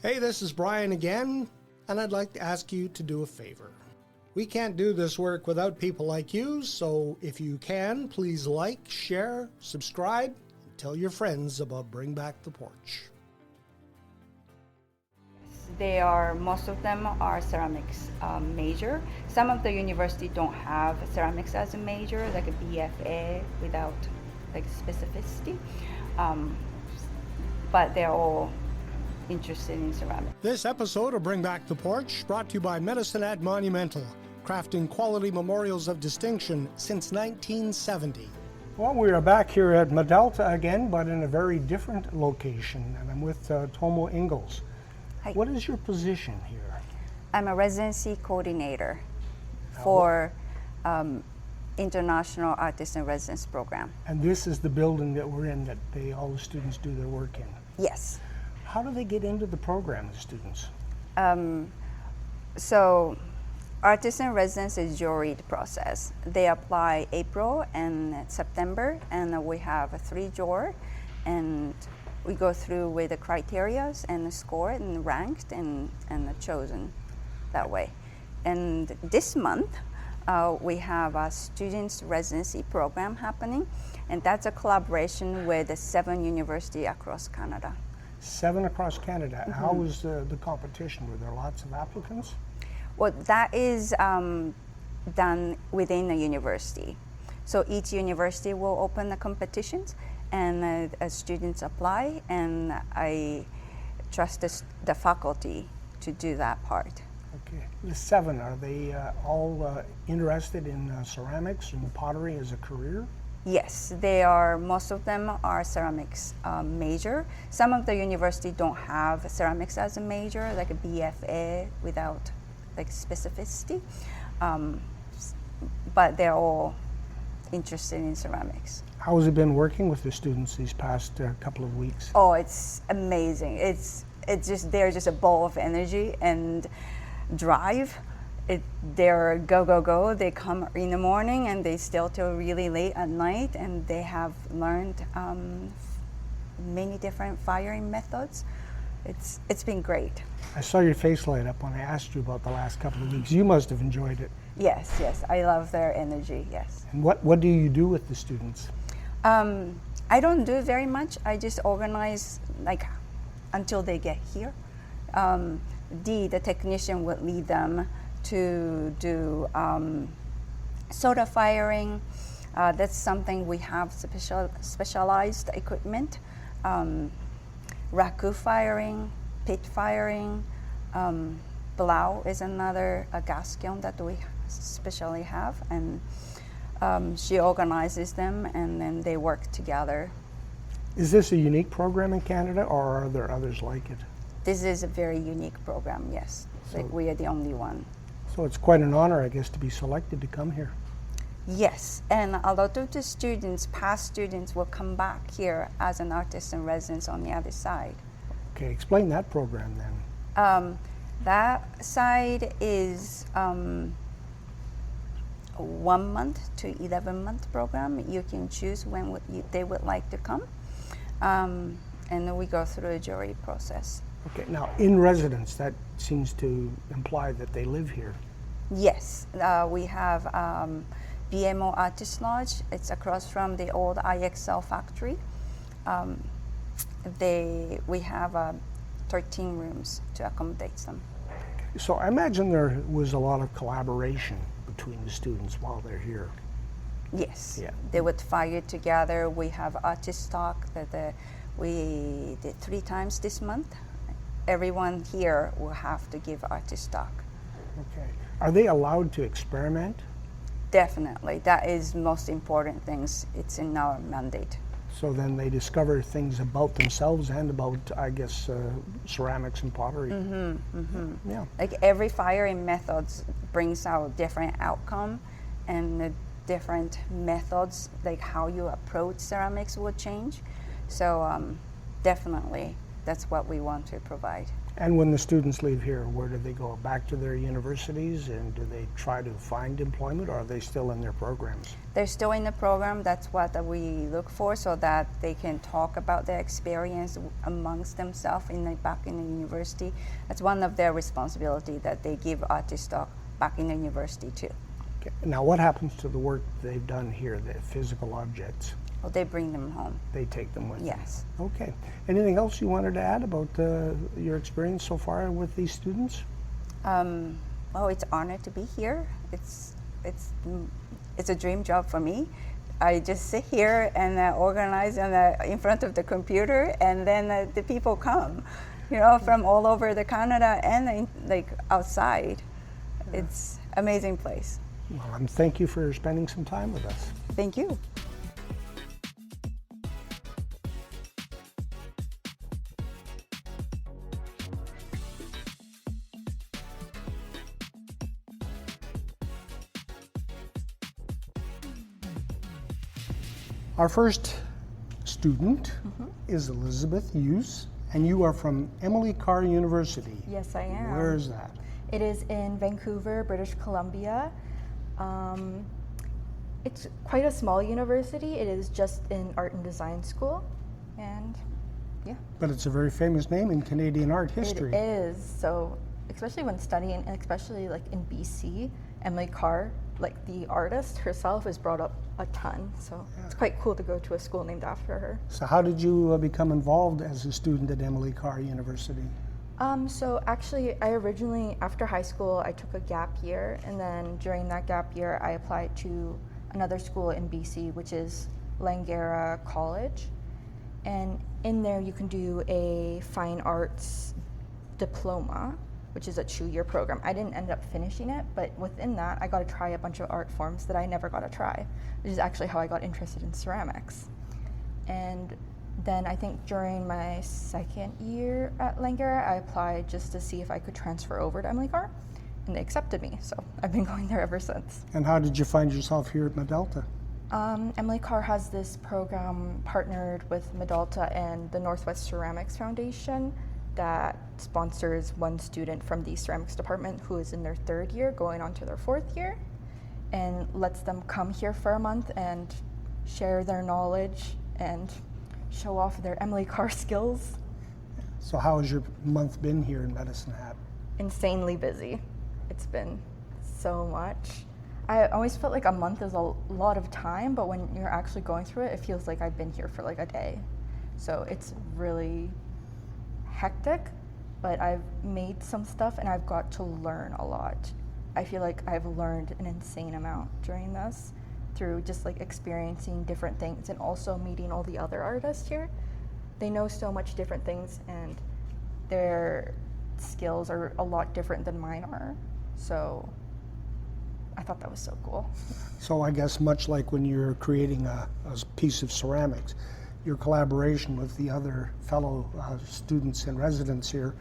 Hey, this is Brian again, and I'd like to ask you to do a favor. We can't do this work without people like you, so if you can, please like, share, subscribe, and tell your friends about Bring Back the Porch. Most of them are ceramics major. Some of the university don't have ceramics as a major, like a BFA without like specificity, but they're all interested in ceramics. This episode of Bring Back the Porch brought to you by Medicine at Monumental, crafting quality memorials of distinction since 1970. Well, we are back here at Medalta again, but in a very different location, and I'm with Tomo Ingalls. Hi. What is your position here? I'm a residency coordinator for International Artist in Residence program. And this is the building that we're in that all the students do their work in. Yes. How do they get into the program, the students? So Artist in Residence is juried process. They apply April and September, and we have 3 jurors, and we go through with the criteria and the score and ranked and chosen that way. And this month, we have a students residency program happening, and that's a collaboration with the 7 universities across Canada. 7 across Canada. Mm-hmm. How was the competition? Were there lots of applicants? Well, that is done within the university. So each university will open the competitions, and students apply, and I trust the faculty to do that part. Okay. The 7, are they all interested in ceramics and pottery as a career? Yes, they are. Most of them are ceramics major. Some of the university don't have ceramics as a major, like a BFA without like specificity, but they're all interested in ceramics. How has it been working with the students these past couple of weeks? Oh, it's amazing. They're just a ball of energy and drive. They're go. They come in the morning and they stay till really late at night, and they have learned many different firing methods. It's been great. I saw your face light up when I asked you about the last couple of weeks. You must have enjoyed it. Yes, I love their energy, yes. And what do you do with the students? I don't do very much. I just organize like until they get here. The technician would lead them to do soda firing. That's something we have specialized equipment. Raku firing, pit firing, blow is another gas kiln that we specially have, and she organizes them, and then they work together. Is this a unique program in Canada, or are there others like it? This is a very unique program, yes. Like we are the only one. So it's quite an honor, I guess, to be selected to come here. Yes, and a lot of the students, past students, will come back here as an artist in residence on the other side. Okay, explain that program then. That side is a 1 month to 11-month program. You can choose when they would like to come, and then we go through a jury process. Okay, now in residence, that seems to imply that they live here. Yes, we have BMO Artist Lodge. It's across from the old IXL factory. We have 13 rooms to accommodate them. So I imagine there was a lot of collaboration between the students while they're here. Yes, yeah. They would fire together. We have artist talk that we did 3 times this month. Everyone here will have to give artist talk. Okay. Are they allowed to experiment? Definitely. That is most important things. It's in our mandate. So then they discover things about themselves and about, I guess, ceramics and pottery. Mm-hmm, mm-hmm. Yeah. Like every firing methods brings out different outcome, and the different methods, like how you approach ceramics will change. So definitely that's what we want to provide. And when the students leave here, where do they go? Back to their universities, and do they try to find employment, or are they still in their programs? They're still in the program. That's what we look for, so that they can talk about their experience amongst themselves back in the university. That's one of their responsibility, that they give artist talk back in the university too. Okay. Now, what happens to the work they've done here, the physical objects? Well, they bring them home. They take them with them? Yes. Okay. Anything else you wanted to add about your experience so far with these students? Well, it's an honor to be here. It's a dream job for me. I just sit here and organize in front of the computer, and then the people come, from all over the Canada and outside. It's an amazing place. Well, and thank you for spending some time with us. Thank you. Our first student is Elizabeth Hughes, and you are from Emily Carr University. Yes, I am. Where is that? It is in Vancouver, British Columbia. It's quite a small university. It is just in art and design school, and yeah. But it's a very famous name in Canadian art history. It is. So, especially when studying, and especially in BC, Emily Carr, the artist herself, is brought up a ton. So it's quite cool to go to a school named after her. So how did you become involved as a student at Emily Carr University? So actually, I originally, after high school, I took a gap year, and then during that gap year, I applied to another school in BC, which is Langara College. And in there, you can do a fine arts diploma, which is a 2-year program. I didn't end up finishing it, but within that, I got to try a bunch of art forms that I never got to try, which is actually how I got interested in ceramics. And then I think during my second year at Langara, I applied just to see if I could transfer over to Emily Carr, and they accepted me, so I've been going there ever since. And how did you find yourself here at Medalta? Emily Carr has this program partnered with Medalta and the Northwest Ceramics Foundation that sponsors one student from the ceramics department who is in their 3rd year going on to their 4th year, and lets them come here for a month and share their knowledge and show off their Emily Carr skills. So how has your month been here in Medicine Hat? Insanely busy. It's been so much. I always felt like a month is a lot of time, but when you're actually going through it, it feels like I've been here for a day. So it's really hectic, but I've made some stuff and I've got to learn a lot. I feel like I've learned an insane amount during this through just experiencing different things and also meeting all the other artists here. They know so much different things and their skills are a lot different than mine are. So I thought that was so cool. So I guess much like when you're creating a piece of ceramics, your collaboration with the other fellow students and residents here,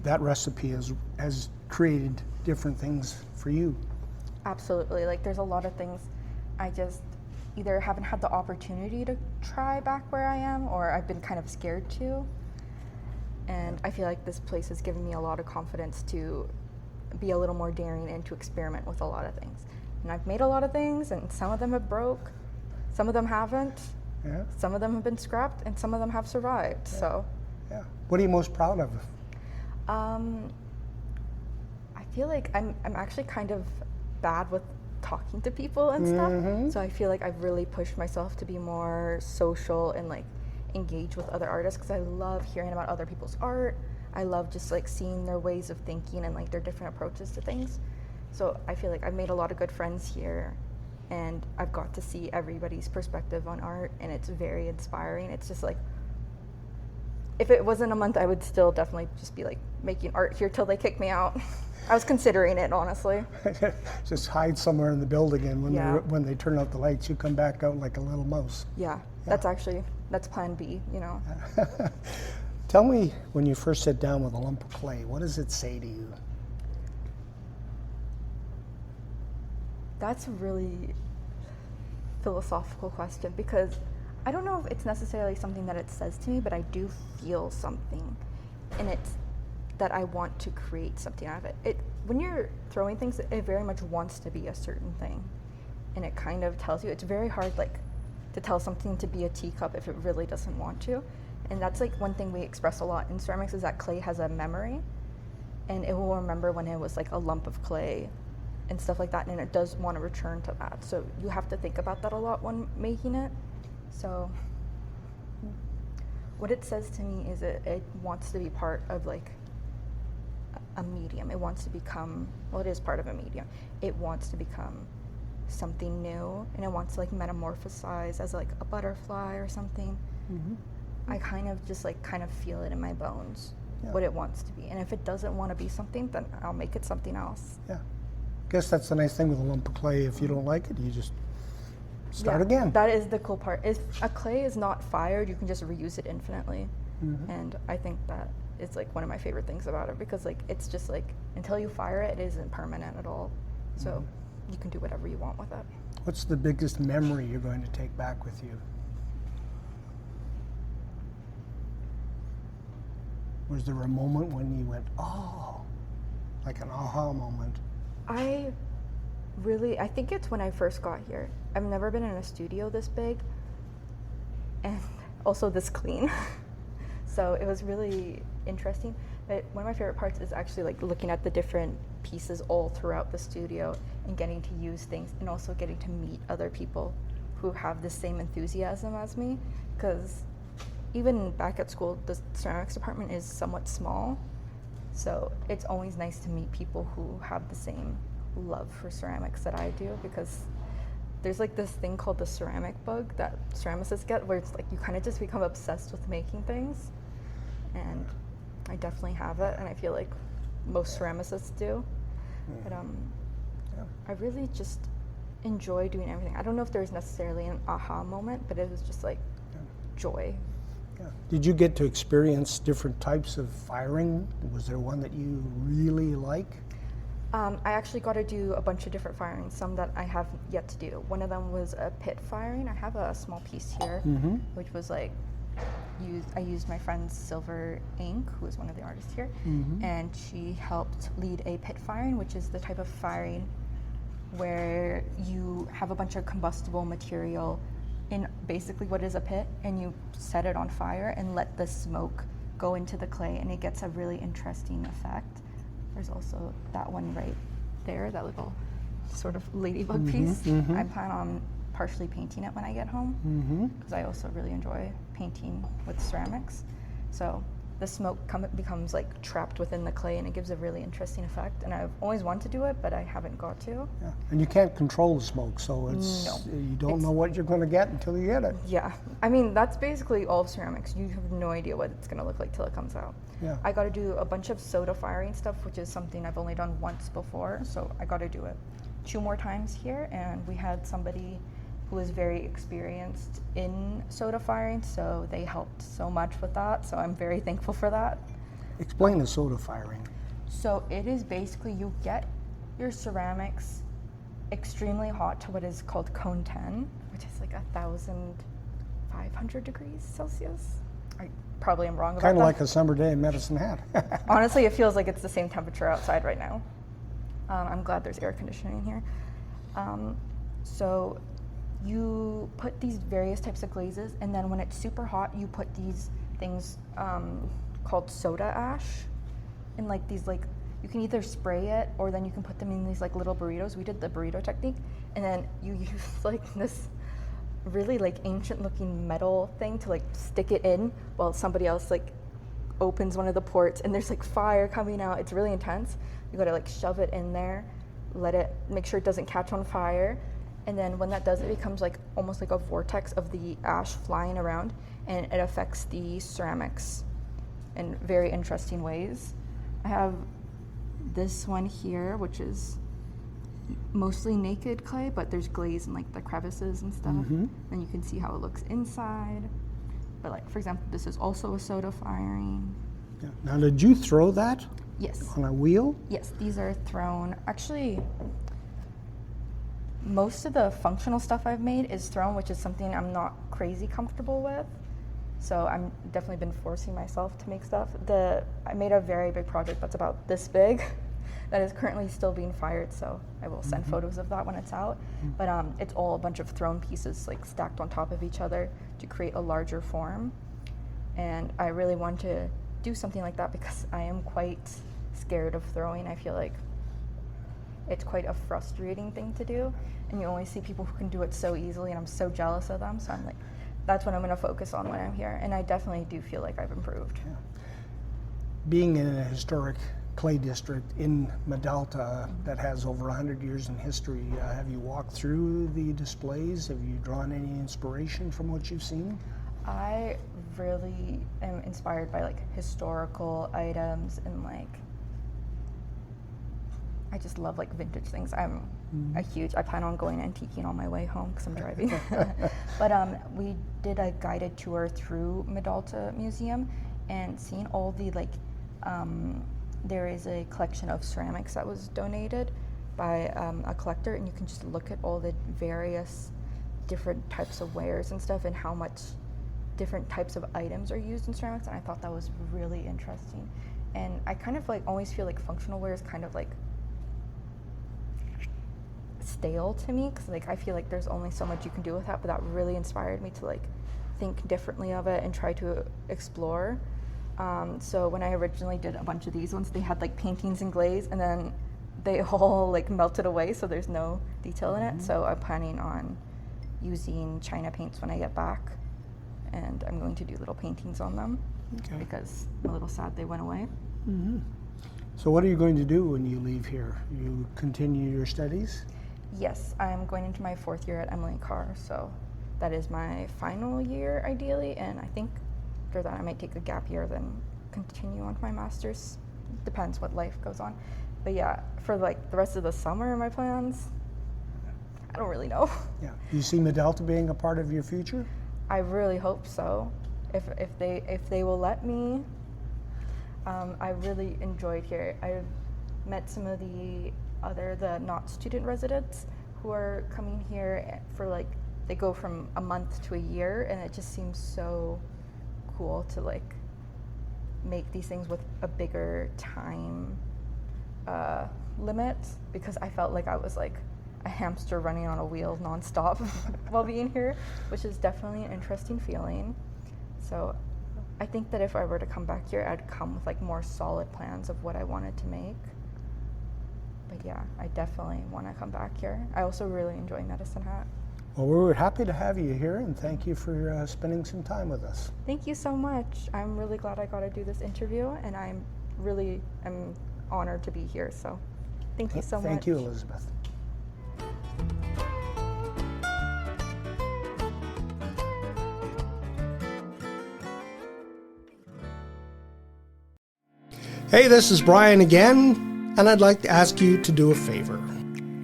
that recipe has created different things for you. Absolutely. There's a lot of things I just either haven't had the opportunity to try back where I am, or I've been kind of scared to. And I feel like this place has given me a lot of confidence to be a little more daring and to experiment with a lot of things. And I've made a lot of things, and some of them have broke, some of them haven't. Yeah. Some of them have been scrapped, and some of them have survived. Yeah. So, yeah. What are you most proud of? I feel like I'm actually kind of bad with talking to people and stuff. So I feel like I've really pushed myself to be more social and engage with other artists, because I love hearing about other people's art. I love just seeing their ways of thinking and their different approaches to things. So I feel like I've made a lot of good friends here, and I've got to see everybody's perspective on art, and it's very inspiring. It's just if it wasn't a month, I would still definitely just be making art here till they kick me out. I was considering it, honestly. Just hide somewhere in the building, and when they turn out the lights, you come back out like a little mouse. Yeah. That's plan B, Tell me, when you first sit down with a lump of clay, what does it say to you? That's a really philosophical question, because I don't know if it's necessarily something that it says to me, but I do feel something, and it's that I want to create something out of it. When you're throwing things, it very much wants to be a certain thing, and it kind of tells you. It's very hard, like, to tell something to be a teacup if it really doesn't want to, and that's like one thing we express a lot in ceramics is that clay has a memory, and it will remember when it was like a lump of clay, and stuff like that, and it does want to return to that. So you have to think about that a lot when making it. So what it says to me is it wants to be part of like a medium. It wants to become, well, it is part of a medium. It wants to become something new, and it wants to like metamorphosize as like a butterfly or something. I kind of just like kind of feel it in my bones, what it wants to be. And if it doesn't want to be something, then I'll make it something else. Yeah. I guess that's the nice thing with a lump of clay. If you don't like it, you just start again. That is the cool part. If a clay is not fired, you can just reuse it infinitely. And I think that is like one of my favorite things about it, because like it's just like until you fire it, it isn't permanent at all. So you can do whatever you want with it. What's the biggest memory you're going to take back with you? Was there a moment when you went, oh, like an aha moment? I think it's when I first got here. I've never been in a studio this big and also this clean. So it was really interesting. But one of my favorite parts is actually like looking at the different pieces all throughout the studio and getting to use things, and also getting to meet other people who have the same enthusiasm as me. Because even back at school, the ceramics department is somewhat small. So it's always nice to meet people who have the same love for ceramics that I do, because there's like this thing called the ceramic bug that ceramicists get, where it's like you kind of just become obsessed with making things. And I definitely have it, and I feel like most ceramicists do. But I really just enjoy doing everything. I don't know if there's necessarily an aha moment, but it was just like joy. Yeah. Did you get to experience different types of firing? Was there one that you really like? I actually got to do a bunch of different firings, some that I have yet to do. One of them was a pit firing. I have a small piece here, which was like, I used my friend's silver ink, who is one of the artists here, and she helped lead a pit firing, which is the type of firing where you have a bunch of combustible material in basically what is a pit, and you set it on fire and let the smoke go into the clay, and it gets a really interesting effect. There's also that one right there, that little sort of ladybug piece. I plan on partially painting it when I get home, because I also really enjoy painting with ceramics. So the smoke becomes like trapped within the clay, and it gives a really interesting effect. And I've always wanted to do it, but I haven't got to. Yeah. And you can't control the smoke, so you don't know what you're going to get until you get it. Yeah, I mean, that's basically all of ceramics. You have no idea what it's going to look like till it comes out. Yeah. I got to do a bunch of soda firing stuff, which is something I've only done once before, so I got to do it 2 more times here. And we had somebody who was very experienced in soda firing, so they helped so much with that, so I'm very thankful for that. Explain the soda firing. So it is basically, you get your ceramics extremely hot to what is called cone 10, which is like 1,500 degrees Celsius. I probably am wrong about that. Kind of like a summer day in Medicine Hat. Honestly, it feels like it's the same temperature outside right now. I'm glad there's air conditioning here. So you put these various types of glazes, and then when it's super hot, you put these things called soda ash, and like these, like, you can either spray it or then you can put them in these like little burritos. We did the burrito technique, and then you use like this really like ancient looking metal thing to like stick it in while somebody else like opens one of the ports, and there's like fire coming out. It's really intense. You gotta like shove it in there, let it, make sure it doesn't catch on fire. And then when that does, it becomes like almost like a vortex of the ash flying around, and it affects the ceramics in very interesting ways. I have this one here, which is mostly naked clay, but there's glaze in like the crevices and stuff. And you can see how it looks inside. But like, for example, this is also a soda firing. Yeah. Now, did you throw that? Yes. On a wheel? Yes, these are thrown. Actually, Most of the functional stuff I've made is thrown, which is something I'm not crazy comfortable with. So I'm definitely been forcing myself to make stuff. I made a very big project that's about this big that is currently still being fired, so I will send photos of that when it's out. But it's all a bunch of thrown pieces like stacked on top of each other to create a larger form. And I really want to do something like that because I am quite scared of throwing. I feel like it's quite a frustrating thing to do, and you only see people who can do it so easily, and I'm so jealous of them. So I'm like, that's what I'm going to focus on when I'm here, and I definitely do feel like I've improved. Yeah. Being in a historic clay district in Medalta that has over 100 years in history, have you walked through the displays? Have you drawn any inspiration from what you've seen? I really am inspired by like historical items, and like I just love like vintage things. I plan on going antiquing on my way home because I'm driving. But we did a guided tour through Medalta Museum and seeing all the like, there is a collection of ceramics that was donated by a collector, and you can just look at all the various different types of wares and stuff and how much different types of items are used in ceramics, and I thought that was really interesting. And I kind of like always feel like functional ware is kind of like stale to me because like I feel like there's only so much you can do with that, but that really inspired me to like think differently of it and try to explore. So when I originally did a bunch of these ones, they had like paintings and glaze, and then they all like melted away, so there's no detail in it. So I'm planning on using China paints when I get back, and I'm going to do little paintings on them because I'm a little sad they went away. So what are you going to do when you leave here? You continue your studies? Yes, I'm going into my 4th year at Emily Carr, so that is my final year ideally, and I think after that I might take a gap year, then continue on to my master's. Depends what life goes on. But yeah, for like the rest of the summer, my plans, I don't really know. Yeah. Do you see Medalta being a part of your future? I really hope so. If they will let me. I really enjoyed here. I've met some of the not student residents who are coming here for like, they go from a month to a year, and it just seems so cool to like make these things with a bigger time limit, because I felt like I was like a hamster running on a wheel nonstop while being here, which is definitely an interesting feeling. So I think that if I were to come back here, I'd come with like more solid plans of what I wanted to make. But yeah, I definitely want to come back here. I also really enjoy Medicine Hat. Well, we were happy to have you here, and thank you for spending some time with us. Thank you so much. I'm really glad I got to do this interview, and I'm honored to be here. So thank you so much. Thank you, Elizabeth. Hey, this is Brian again, and I'd like to ask you to do a favor.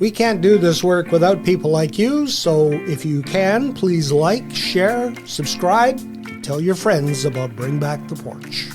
We can't do this work without people like you, so if you can, please like, share, subscribe, tell your friends about Bring Back the Porch.